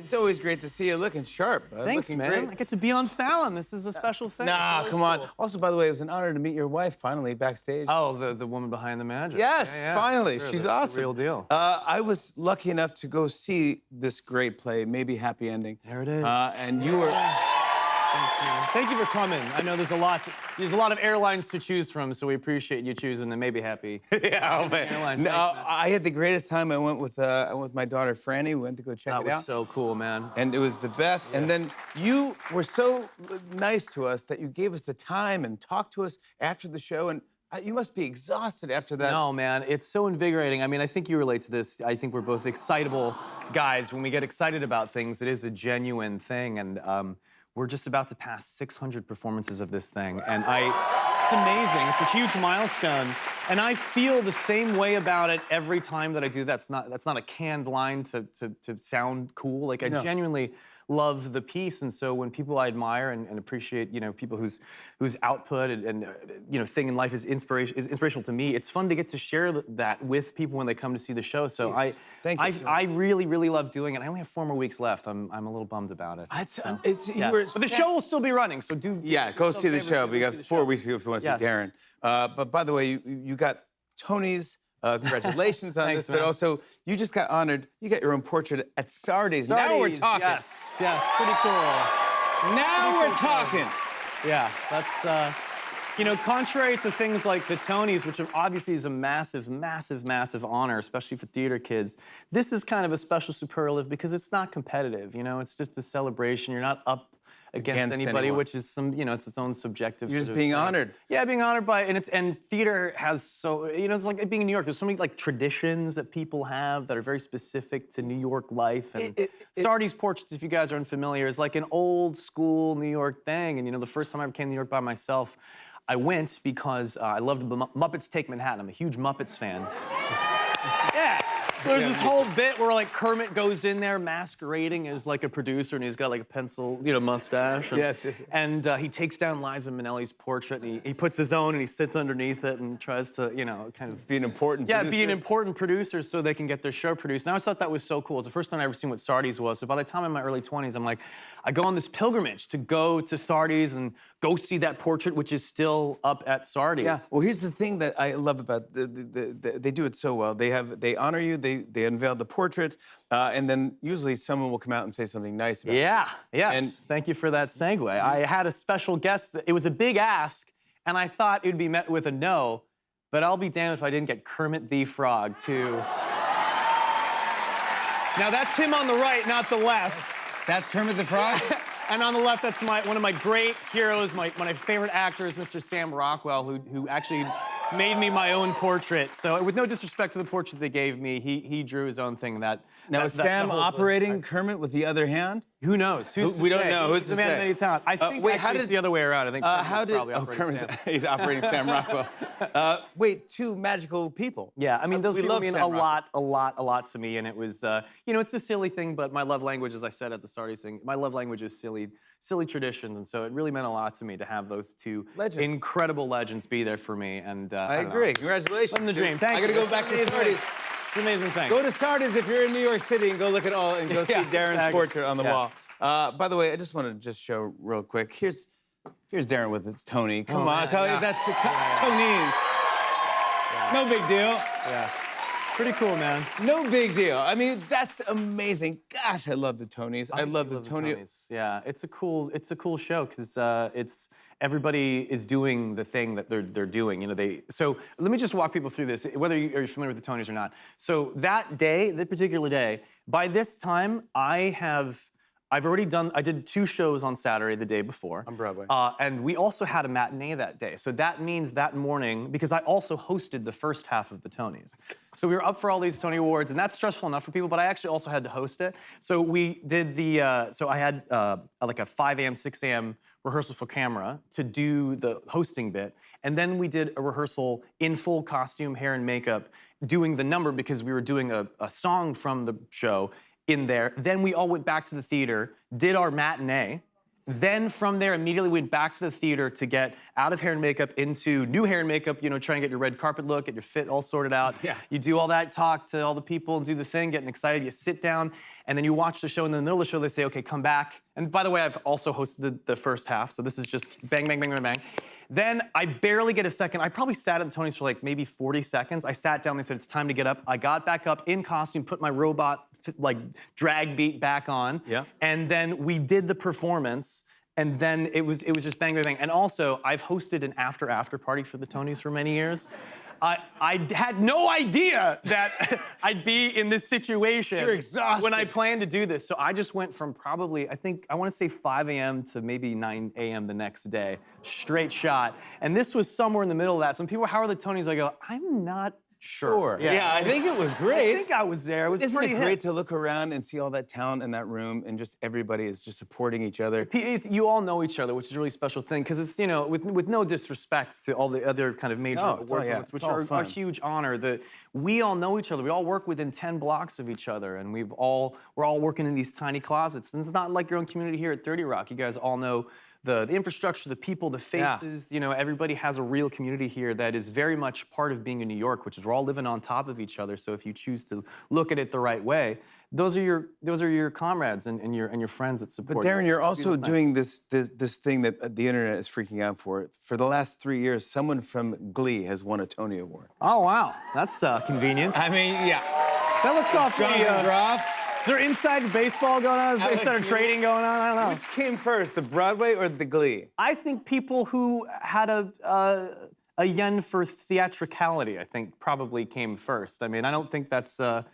It's always great to see you looking sharp, bud. Thanks, looking man. Great. I get to be on Fallon. This is a special thing. Nah, It's come always on. cool. Also, by the way, it was an honor to meet your wife finally backstage. Oh, the woman behind the magic. Yes, Yeah, finally. sure, She's the awesome. real deal. I was lucky enough to go see this great play, Maybe Happy Ending. There it is. And you were... Thanks, man. Thank you for coming. I know there's a lot of airlines to choose from, so we appreciate you choosing the Maybe Happy. Yeah, oh, man. Airlines. No, Thanks, man. I had the greatest time. I went with my daughter, Franny. We went to go check That it was out. so cool, man. And it was the best. And then you were so nice to us that you gave us the time and talked to us after the show. And you must be exhausted after that. No, man, it's so invigorating. I mean, I think you relate to this. I think we're both excitable guys. When we get excited about things, it is a genuine thing. And we're just about to pass 600 performances of this thing. And it's amazing. It's a huge milestone. And I feel the same way about it every time that I do that. That's not a canned line to sound cool. Like, I genuinely love the piece. And so when people I admire and appreciate, you know, people whose output and you know, thing in life is inspirational to me, it's fun to get to share that with people when they come to see the show. So Thank you so I really, really love doing it. I only have 4 more weeks left. I'm a little bummed about it. But the show will still be running, so do go see the show. We got 4 weeks ago if you want to see Yes. Darren. But by the way, you got Tony's. Congratulations on Thanks, this, but man. also you just got honored. You got your own portrait at Sardi's. Now we're Sardi's, talking. Yes, pretty cool. Now we're talking. Yeah, that's, you know, contrary to things like the Tonys, which obviously is a massive, massive, massive honor, especially for theater kids, this is kind of a special superlative because it's not competitive, you know? It's just a celebration. You're not up against anybody, anyone. which is it's its own subjective You're sort just of being thing. honored. Yeah, being honored by, and theater has so, you know, it's like being in New York. There's so many like traditions that people have that are very specific to New York life. And Sardi's Portraits, if you guys are unfamiliar, is like an old school New York thing. And you know, the first time I ever came to New York by myself, I went because I loved the Muppets Take Manhattan. I'm a huge Muppets fan. Yeah. So there's this whole bit where like Kermit goes in there masquerading as like a producer, and he's got like a pencil, you know, mustache. And, he takes down Liza Minnelli's portrait, and he puts his own, and he sits underneath it and tries to, you know, kind of Be an important be producer. an important producer so they can get their show produced. And I always thought that was so cool. It's the first time I ever seen what Sardi's was. So by the time I'm in my early 20s, I'm like, I go on this pilgrimage to go to Sardi's and go see that portrait, which is still up at Sardi's. Yeah. Well, here's the thing that I love about they do it so well. They honor you. They unveil the portrait, and then usually someone will come out and say something nice about it. Yeah. Yes. And- Thank you for that segue. I had a special guest. It was a big ask, and I thought it would be met with a no, but I'll be damned if I didn't get Kermit the Frog to. Now that's him on the right, not the left. That's Kermit the Frog? And on the left, that's one of my great heroes, one of my favorite actors, Mr. Sam Rockwell, who actually made me my own portrait. So with no disrespect to the portrait they gave me, he drew his own thing. Now, is Sam operating Kermit with the other hand? Who knows? We don't know. Who's He's to the man say? of many talent. I think it's the other way around. I think Kermit's probably operating Sam. He's operating Sam Rockwell. Wait, 2 magical people. Yeah, I mean, those people mean Sam a Rockwell. lot to me, and it was, you know, it's a silly thing, but my love language, as I said at the Sardi's thing, my love language is silly traditions, and so it really meant a lot to me to have those 2 Legends. incredible legends be there for me, and I don't agree. know. Congratulations. Living the dude. dream. Thank I you. gotta go back to Sardi's. It's an amazing thing. Go to Sardi's if you're in New York City and go look at all and go see Darren's exactly. portrait on the wall. By the way, I just want to show real quick. Here's Darren with its Tony. Come on, that's Tony's. No big deal. Yeah. Pretty cool, man. No big deal. I mean, that's amazing. Gosh, I love the Tonys. I love the Tony. Tonys. Yeah, it's a cool show because it's everybody is doing the thing that they're doing. You know, so let me just walk people through this, whether you're familiar with the Tonys or not. So that particular day, by this time, I did 2 shows on Saturday the day before. On Broadway. And we also had a matinee that day. So that means that morning, because I also hosted the first half of the Tonys. So we were up for all these Tony Awards, and that's stressful enough for people, but I actually also had to host it. So we did so I had like a 5 a.m., 6 a.m. rehearsal for camera to do the hosting bit. And then we did a rehearsal in full costume, hair and makeup, doing the number because we were doing a song from the show in there. Then we all went back to the theater, did our matinee, Then from there, immediately went back to the theater to get out of hair and makeup into new hair and makeup, you know, try and get your red carpet look, get your fit all sorted out. Yeah. You do all that, talk to all the people and do the thing, getting excited. You sit down and then you watch the show. And in the middle of the show, they say, okay, come back. And by the way, I've also hosted the first half. So this is just bang, bang, bang, bang, bang. Then I barely get a second. I probably sat at the Tonys for like maybe 40 seconds. I sat down, they said, it's time to get up. I got back up in costume, put my robot like drag beat back on. Yeah. And then we did the performance. And then it was just bang, bang, bang. And also, I've hosted an after party for the Tonys for many years. I had no idea that I'd be in this situation. You're exhausted. When I planned to do this. So I just went from probably, I want to say 5 a.m. to maybe 9 a.m. the next day, straight shot. And this was somewhere in the middle of that. So when people were, how are the Tonys? I go, I'm not sure. Yeah, I think it was great. I think I was there. It was Isn't pretty it great hip. to look around and see all that talent in that room and just everybody is just supporting each other? You all know each other, which is a really special thing, because it's, you know, with no disrespect to all the other kind of major No, it's all- awards, yeah, moments, which it's all are a fun. huge honor, that we all know each other. We all work within 10 blocks of each other, and we're all working in these tiny closets. And it's not like your own community here at 30 Rock. You guys all know the infrastructure, the people, the faces, you know, everybody has a real community here that is very much part of being in New York, which is we're all living on top of each other. So if you choose to look at it the right way, those are your comrades and your friends that support But you. Darren, So you're it's a also beautiful thing. doing this thing that the internet is freaking out for. For the last 3 years, someone from Glee has won a Tony Award. Oh, wow. That's convenient. I mean, yeah. That looks awfully... Jonathan Groff. Is there inside baseball going on? Is there Alex inside Lee. trading going on? I don't know. Which came first, the Broadway or the Glee? I think people who had a yen for theatricality, I think, probably came first. I mean, I don't think that's a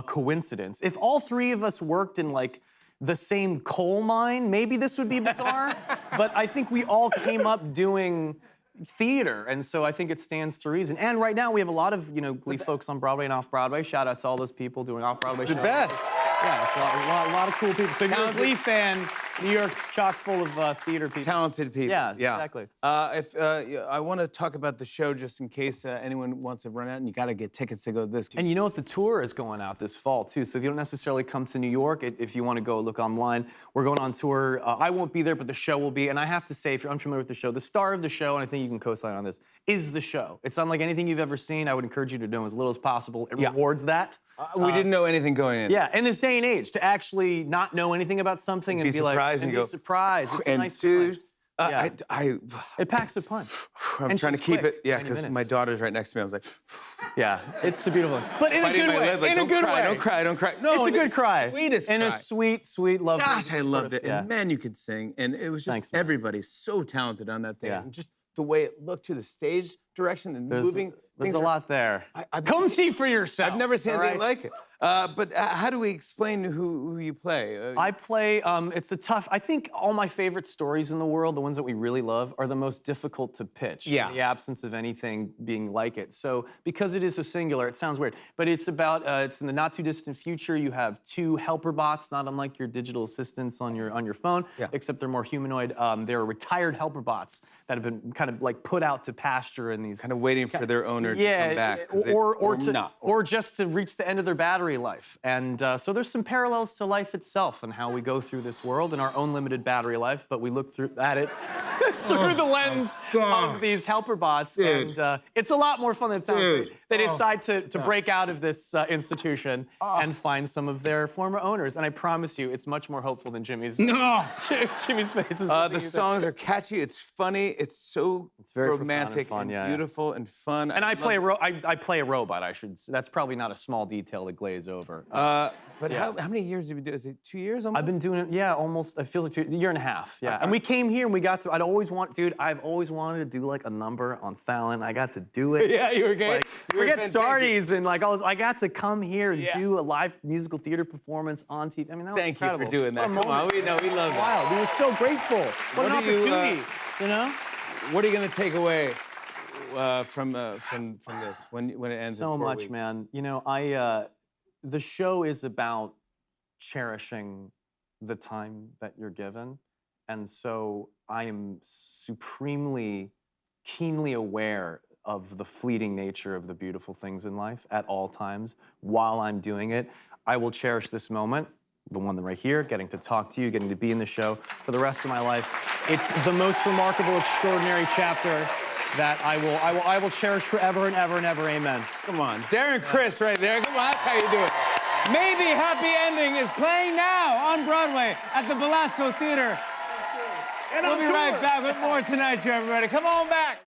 coincidence. If all three of us worked in, like, the same coal mine, maybe this would be bizarre. But I think we all came up doing theater, and so I think it stands to reason. And right now we have a lot of, you know, Glee folks on Broadway and off-Broadway. Shout out to all those people doing off-Broadway shows. The best. Yeah, it's a lot of cool people. So if you're a Talented- Glee fan, New York's chock full of theater people. Talented people. Yeah, exactly. I want to talk about the show just in case anyone wants to run out, and you got to get tickets to go to this. And you know what? The tour is going out this fall, too. So if you don't necessarily come to New York, if you want to go look online, we're going on tour. I won't be there, but the show will be. And I have to say, if you're unfamiliar with the show, the star of the show, and I think you can co-sign on this, is the show. It's unlike anything you've ever seen. I would encourage you to do as little as possible. It rewards that. We didn't know anything going in. Yeah, in this day and age, to actually not know anything about something and Be be like, surprised and be go, surprised. It's a And nice dude, feeling. I It packs a punch. I'm And trying to she's keep quick, it, yeah, 90 because minutes. my daughter's right next to me. I was like, Yeah, it's a beautiful thing. But in a biting good my way. lip, like, In a don't good cry, way. don't cry, don't cry. No, It's a good cry. Sweetest In cry. a sweet, sweet love. Gosh, I loved it. Yeah. And man, you could sing. And it was just Thanks, man. everybody so talented on that thing. Yeah. And just the way it looked to the stage direction and moving. There's things a are- lot there. I've Come never see for yourself. I've never seen all anything right? like it. But how do we explain who you play? I play, it's a tough, I think all my favorite stories in the world, the ones that we really love, are the most difficult to pitch. Yeah. In the absence of anything being like it. So, because it is a singular, it sounds weird, but it's about, it's in the not too distant future. You have two helper bots, not unlike your digital assistants on your phone, except they're more humanoid. They're retired helper bots that have been kind of like put out to pasture in these. kind of waiting for their owner to come back. 'cause or just to reach the end of their battery life. And so there's some parallels to life itself and how we go through this world in our own limited battery life, but we look at it through the lens of these helper bots. Dude. And it's a lot more fun than it sounds. Dude. They decide to break out of this institution and find some of their former owners. And I promise you, it's much more hopeful than Jimmy's. No. Jimmy's face is. The songs are catchy. It's funny. It's so very profound and romantic fun, yeah, yeah. beautiful and fun. And I play a robot. I should. That's probably not a small detail to glaze over. But how many years did we do? Is it 2 years almost? I've been doing it, yeah, almost. I feel like a year and a half, yeah. And we came here and we got to. I've always wanted to do like a number on Fallon. I got to do it. Yeah, you were great. Like, You were forget fantastic. Sardi's and like all this. I got to come here and Yeah. do a live musical theater performance on TV. I mean, that was Thank you incredible. for doing that. What a Come on, moment. we love that. Wow, we were so grateful. What an What do you, opportunity, you know? What are you gonna take away from this when it ends? So in 4 much, weeks? man. You know, the show is about cherishing the time that you're given. And so I am supremely, keenly aware of the fleeting nature of the beautiful things in life at all times while I'm doing it. I will cherish this moment the one right here, getting to talk to you, getting to be in the show for the rest of my life. It's the most remarkable, extraordinary chapter that I will cherish forever and ever and ever. Amen. Come on, Darren Criss right there. Come on, that's how you do it. Maybe Happy Ending is playing now on Broadway at the Belasco Theater. And We'll be right back with more Tonight Show, everybody. Come on back.